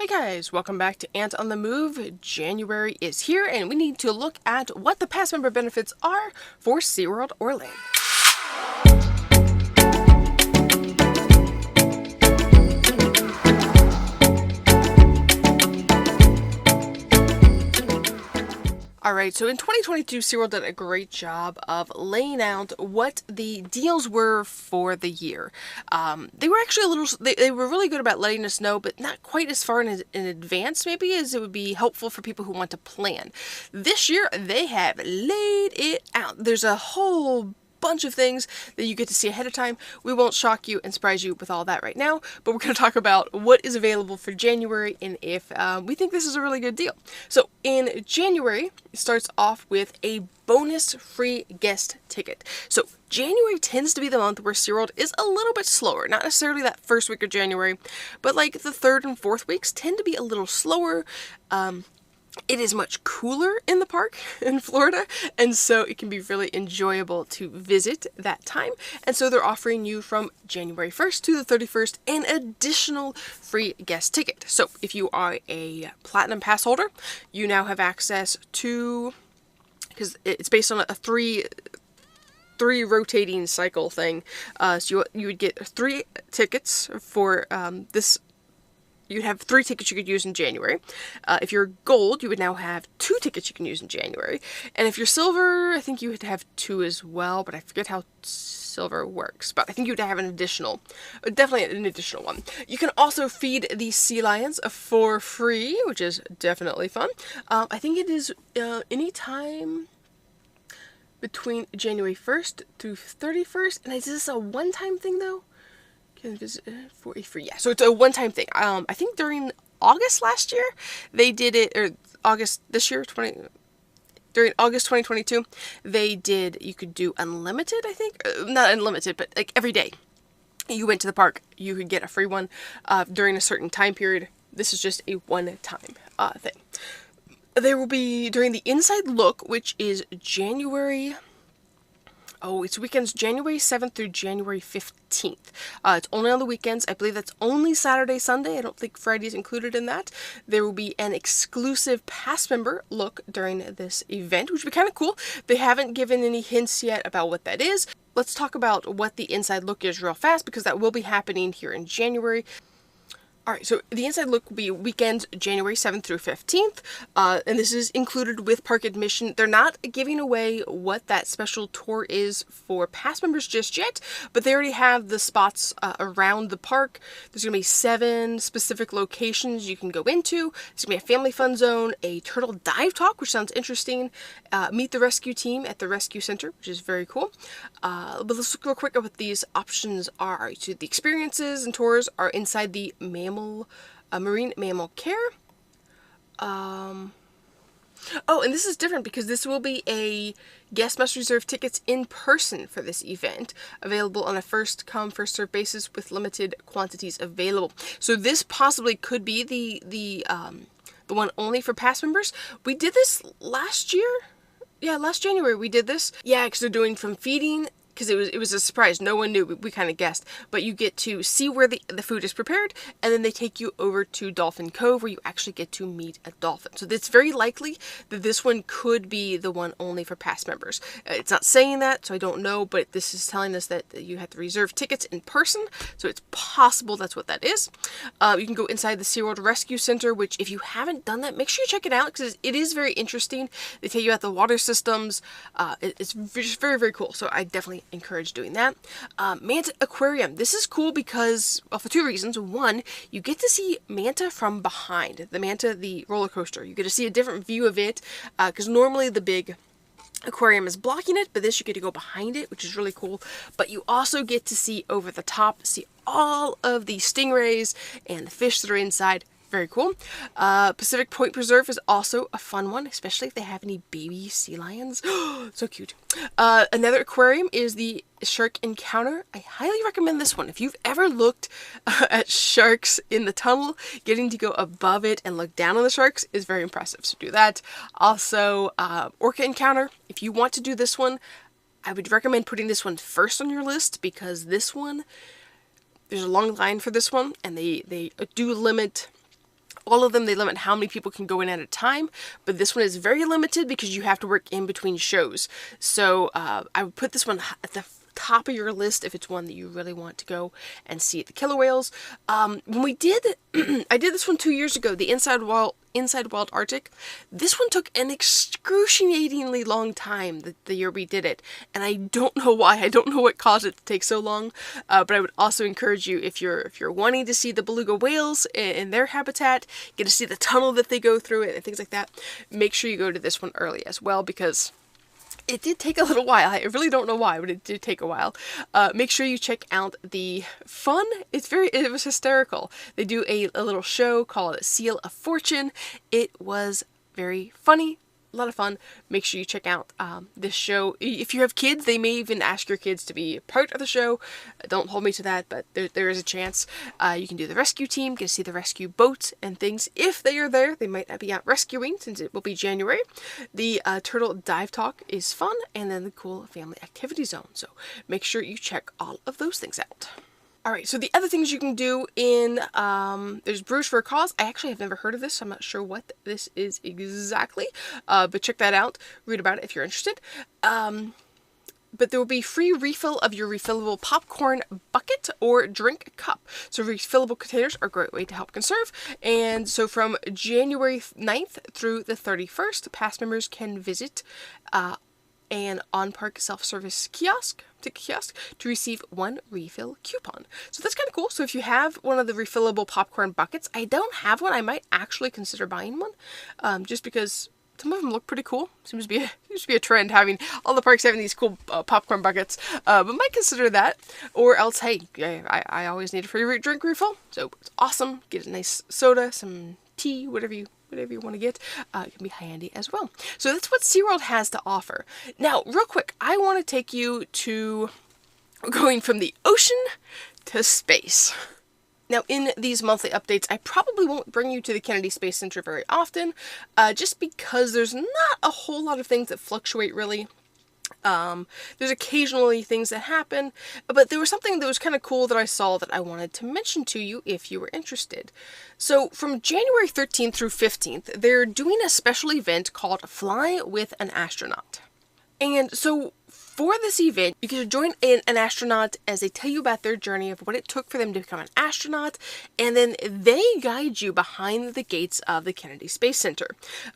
Hey guys, welcome back to Ant on the Move. January is here and we need to look at what the pass member benefits are for SeaWorld Orlando. Alright, so in 2022, SeaWorld did a great job of laying out what the deals were for the year. They were actually they were really good about letting us know, but not quite as far in advance maybe as it would be helpful for people who want to plan. This year, they have laid it out. There's a whole bunch of things that you get to see ahead of time. We won't shock you and surprise you with all that right now, but we're going to talk about what is available for January and if we think this is a really good deal. So in January, it starts off with a bonus free guest ticket. So January tends to be the month where SeaWorld is a little bit slower. Not necessarily that first week of January, but like the third and fourth weeks tend to be a little slower. It is much cooler in the park in Florida, and so it can be really enjoyable to visit that time. And so they're offering you from January 1st to the 31st an additional free guest ticket. So if you are a Platinum Pass holder, you now have access to, because it's based on a three rotating cycle thing, so you would get 3 tickets for this. You'd have 3 tickets you could use in January. If you're gold, you would now have 2 tickets you can use in January. And if you're silver, I think you would have 2 as well, but I forget how silver works. But I think you would have definitely an additional one. You can also feed the sea lions for free, which is definitely fun. I think it is any time between January 1st through 31st. And is this a one-time thing, though? Can visit for a free, yeah. So it's a one-time thing. I think during August last year they did it, or August this year, during August 2022, they did. You could do unlimited. I think not unlimited, but like every day you went to the park, you could get a free one during a certain time period. This is just a one-time thing. There will be during the inside look, which is January. Oh, it's weekends January 7th through January 15th. It's only on the weekends. I believe that's only Saturday, Sunday. I don't think Friday's included in that. There will be an exclusive pass member look during this event, which would be kind of cool. They haven't given any hints yet about what that is. Let's talk about what the inside look is real fast, because that will be happening here in January. Alright, so the inside look will be weekends January 7th through 15th, and this is included with park admission. They're not giving away what that special tour is for pass members just yet, but they already have the spots around the park. There's going to be 7 specific locations you can go into. There's going to be a family fun zone, a turtle dive talk, which sounds interesting, meet the rescue team at the rescue center, which is very cool. But let's look real quick at what these options are. So the experiences and tours are inside the marine mammal care. Oh, and this is different because this will be a guest must reserve tickets in person for this event, available on a first come first served basis with limited quantities available. So this possibly could be the one only for pass members. We did this last year. Yeah, last January we did this. Yeah, because they're doing from feeding, because it was a surprise. No one knew. We kind of guessed. But you get to see where the food is prepared, and then they take you over to Dolphin Cove, where you actually get to meet a dolphin. So it's very likely that this one could be the one only for pass members. It's not saying that, so I don't know, but this is telling us that you have to reserve tickets in person, so it's possible that's what that is. You can go inside the SeaWorld Rescue Center, which if you haven't done that, make sure you check it out, because it is very interesting. They take you out the water systems. It's just very, very cool, so I definitely encourage doing that. Manta Aquarium. This is cool because, well, for 2 reasons. One, you get to see Manta from behind. The Manta, the roller coaster. You get to see a different view of it, because normally the big aquarium is blocking it, but this you get to go behind it, which is really cool. But you also get to see over the top, see all of the stingrays and the fish that are inside. Very cool. Pacific Point Preserve is also a fun one, especially if they have any baby sea lions. So cute. Another aquarium is the Shark Encounter. I highly recommend this one. If you've ever looked at sharks in the tunnel, getting to go above it and look down on the sharks is very impressive. So do that. Also, Orca Encounter. If you want to do this one, I would recommend putting this one first on your list, because this one, there's a long line for this one, and they do limit All of them, they limit how many people can go in at a time, but this one is very limited because you have to work in between shows. So I would put this one at the top of your list if it's one that you really want to go and see at the Killer Whales. When we did, I did this one 2 years ago, the Inside Wild Arctic. This one took an excruciatingly long time the year we did it, and I don't know why. I don't know what caused it to take so long, but I would also encourage you, if you're wanting to see the beluga whales in their habitat, get to see the tunnel that they go through and things like that, make sure you go to this one early as well, because it did take a little while. I really don't know why, but it did take a while. Make sure you check out the fun. It was hysterical. They do a little show called Seal of Fortune. It was very funny. A lot of fun. Make sure you check out this show. If you have kids, they may even ask your kids to be part of the show. Don't hold me to that, but there is a chance. You can do the rescue team, get to see the rescue boats and things. If they are there, they might not be out rescuing since it will be January. The turtle dive talk is fun, and then the cool family activity zone. So make sure you check all of those things out. Alright, so the other things you can do in, there's Bruges for a Cause. I actually have never heard of this, so I'm not sure what this is exactly, but check that out. Read about it if you're interested. But there will be free refill of your refillable popcorn bucket or drink cup. So refillable containers are a great way to help conserve. And so from January 9th through the 31st, past members can visit an on-park self-service kiosk to receive one refill coupon. So that's kind of cool. So if you have one of the refillable popcorn buckets, I don't have one. I might actually consider buying one, just because some of them look pretty cool. Seems to be a trend, having all the parks having these cool popcorn buckets. But might consider that. Or else, hey, I always need a free drink refill, so it's awesome. Get a nice soda, some tea, whatever you want to get, it can be handy as well. So that's what SeaWorld has to offer. Now, real quick, I want to take you to going from the ocean to space. Now, in these monthly updates, I probably won't bring you to the Kennedy Space Center very often, just because there's not a whole lot of things that fluctuate, really. There's occasionally things that happen, but there was something that was kind of cool that I saw that I wanted to mention to you if you were interested. So from January 13th through 15th, they're doing a special event called Fly with an Astronaut. And so for this event, you can join an astronaut as they tell you about their journey of what it took for them to become an astronaut, and then they guide you behind the gates of the Kennedy Space Center.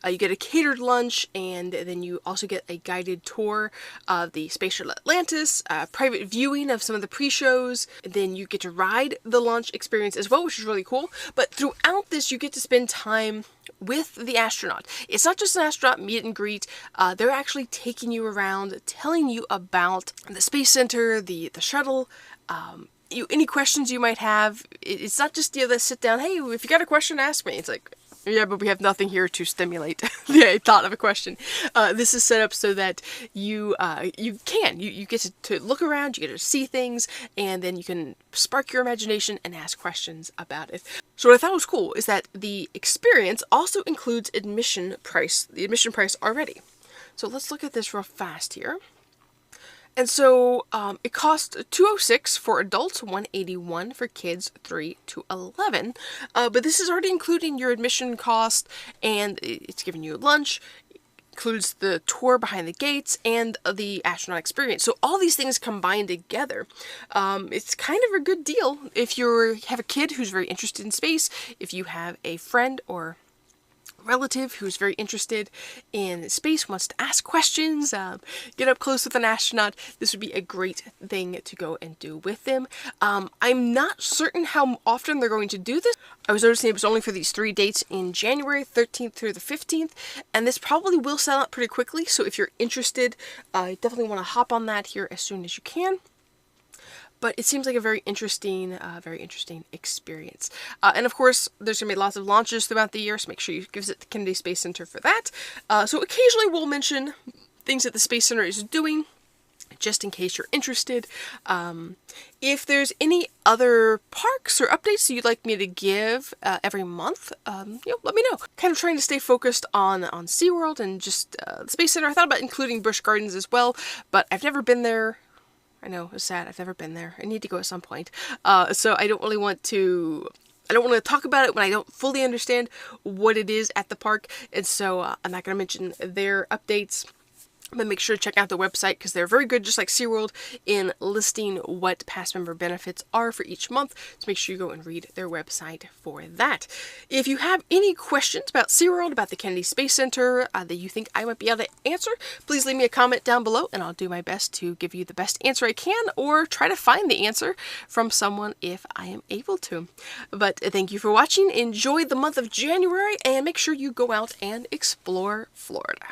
You get a catered lunch, and then you also get a guided tour of the Space Shuttle Atlantis, private viewing of some of the pre-shows, then you get to ride the launch experience as well, which is really cool. But throughout this, you get to spend time with the astronaut. It's not just an astronaut meet and greet. They're actually taking you around, telling you about the Space Center, the shuttle, any questions you might have. It's not just the sit down, hey, if you got a question, ask me. It's like, yeah, but we have nothing here to stimulate the thought of a question. This is set up so that you get to look around, you get to see things, and then you can spark your imagination and ask questions about it. So what I thought was cool is that the experience also includes the admission price already. So let's look at this real fast here. And so it costs $206 for adults, $181 for kids 3 to 11. But this is already including your admission cost, and it's giving you lunch, includes the tour behind the gates, and the astronaut experience. So all these things combined together. It's kind of a good deal if you have a kid who's very interested in space, if you have a friend or relative who's very interested in space, wants to ask questions, get up close with an astronaut. This would be a great thing to go and do with them. I'm not certain how often they're going to do this. I was noticing it was only for these 3 dates in January 13th through the 15th, and this probably will sell out pretty quickly, so if you're interested, I definitely want to hop on that here as soon as you can. But it seems like a very interesting experience. And of course, there's going to be lots of launches throughout the year, so make sure you visit the Kennedy Space Center for that. So occasionally we'll mention things that the Space Center is doing, just in case you're interested. If there's any other parks or updates that you'd like me to give every month, let me know. Kind of trying to stay focused on SeaWorld and just the Space Center. I thought about including Busch Gardens as well, but I've never been there. I know, it's sad. I've never been there. I need to go at some point. So I don't really want to I don't want to talk about it when I don't fully understand what it is at the park, and so I'm not going to mention their updates. But make sure to check out the website because they're very good, just like SeaWorld, in listing what pass member benefits are for each month. So make sure you go and read their website for that. If you have any questions about SeaWorld, about the Kennedy Space Center that you think I might be able to answer, please leave me a comment down below and I'll do my best to give you the best answer I can, or try to find the answer from someone if I am able to. But thank you for watching. Enjoy the month of January and make sure you go out and explore Florida.